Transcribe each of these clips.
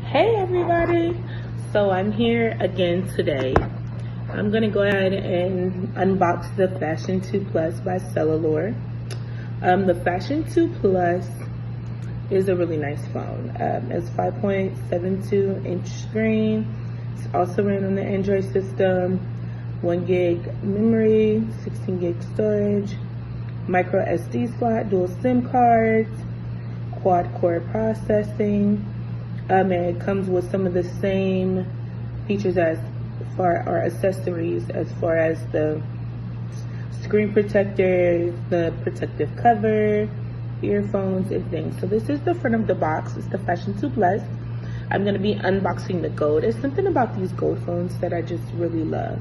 Hey everybody! So I'm here again today. I'm going to go ahead and unbox the Fashion 2 Plus by CellAllure. The Fashion 2 Plus is a really nice phone. It's 5.72 inch screen. It's also ran on the Android system. 1 gig memory, 16 gig storage, micro SD slot, dual SIM cards, quad core processing. And it comes with some of the same features as far our accessories, as far as the screen protector, the protective cover, earphones, and things. So this is the front of the box. It's the Fashion 2 Plus. I'm going to be unboxing the gold. There's something about these gold phones that I just really love.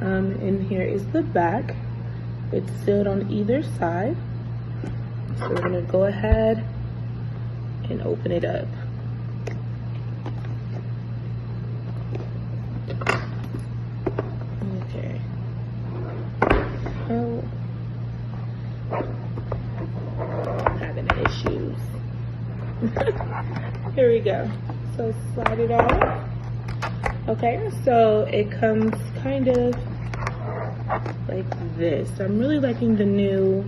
And here is the back. It's sealed on either side. So we're going to go ahead and open it up. Okay. Oh, I'm having issues. Here we go. So slide it off. Okay, so it comes kind of like this. I'm really liking the new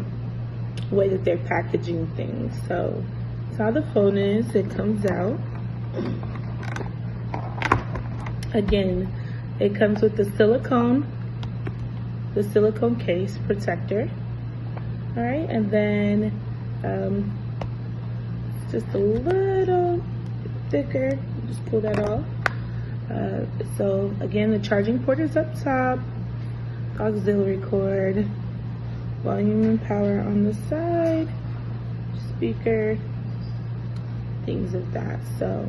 way that they're packaging things. So that's how the phone is. It comes out. Again, it comes with the silicone case protector. All right, and then it's just a little thicker. Just pull that off. So again, the charging port is up top, auxiliary cord, volume and power on the side, speaker, things of that. So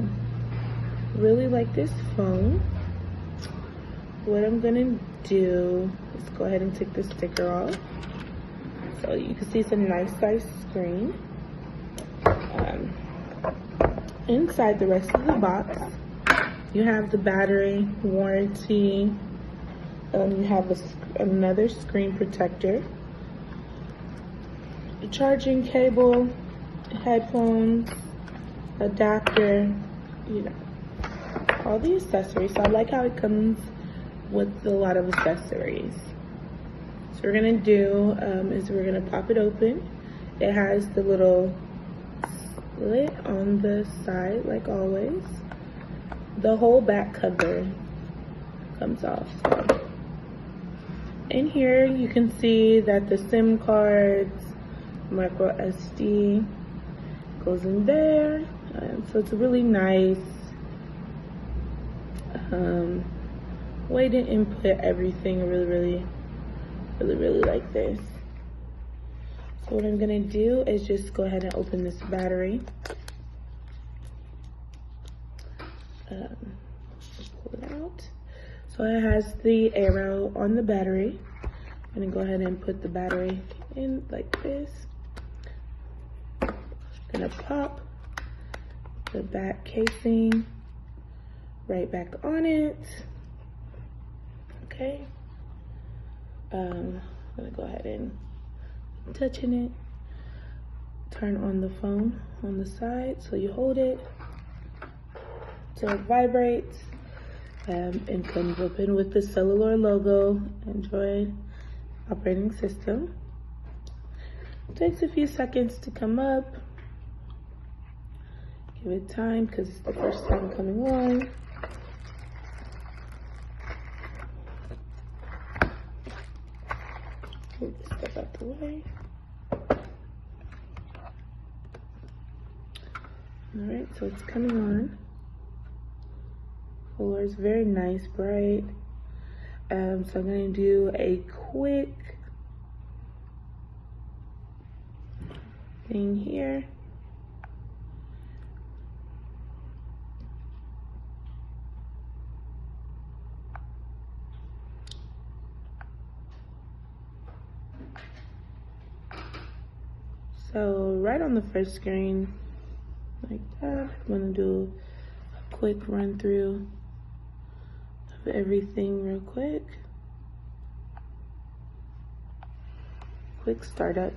really like this phone. What I'm gonna do is go ahead and take the sticker off. So you can see it's a nice size screen. Inside the rest of the box, you have the battery, warranty, you have another screen protector, a charging cable, headphones, adapter, you know, all the accessories. So I like how it comes with a lot of accessories. So what we're gonna do is we're gonna pop it open. It has the little slit on the side, like always. The whole back cover comes off. So in here you can see that the SIM cards, micro SD goes in there. So it's a really nice way to input everything. I really like this. So what I'm gonna do is just go ahead and open this battery. Pull it out. So it has the arrow on the battery. I'm gonna go ahead and put the battery in like this. Gonna pop the back casing right back on it. Okay. I'm gonna go ahead and touching it. Turn on the phone on the side, so you hold it so it vibrates, and comes open with the CellAllure logo, Android operating system. It takes a few seconds to come up. Give it time because it's the first time coming on. Move this stuff out the way. Alright, so it's coming on. Color is very nice, bright. So I'm going to do a quick thing here. So right on the first screen, like that, I'm gonna do a quick run through of everything real quick. Quick startup.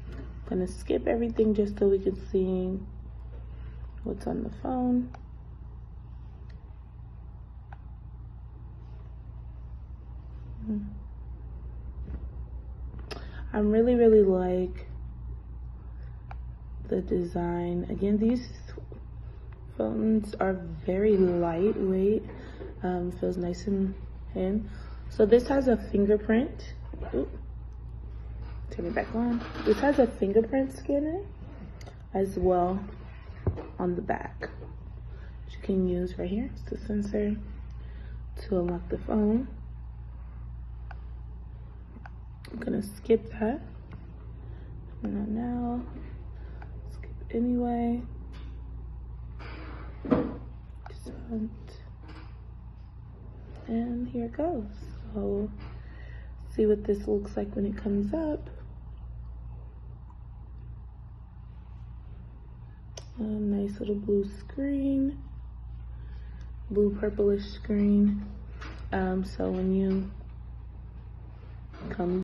I'm gonna skip everything just so we can see what's on the phone. I really like the design. Again, these phones are very lightweight. Feels nice in hand. So this has a fingerprint. Ooh. Turn it back on. This has a fingerprint scanner as well on the back, which you can use right here. It's the sensor to unlock the phone. I'm gonna skip that. Turn on now. Skip anyway. And here it goes. So see what this looks like when it comes up. A nice little blue screen, blue purplish screen. So when you come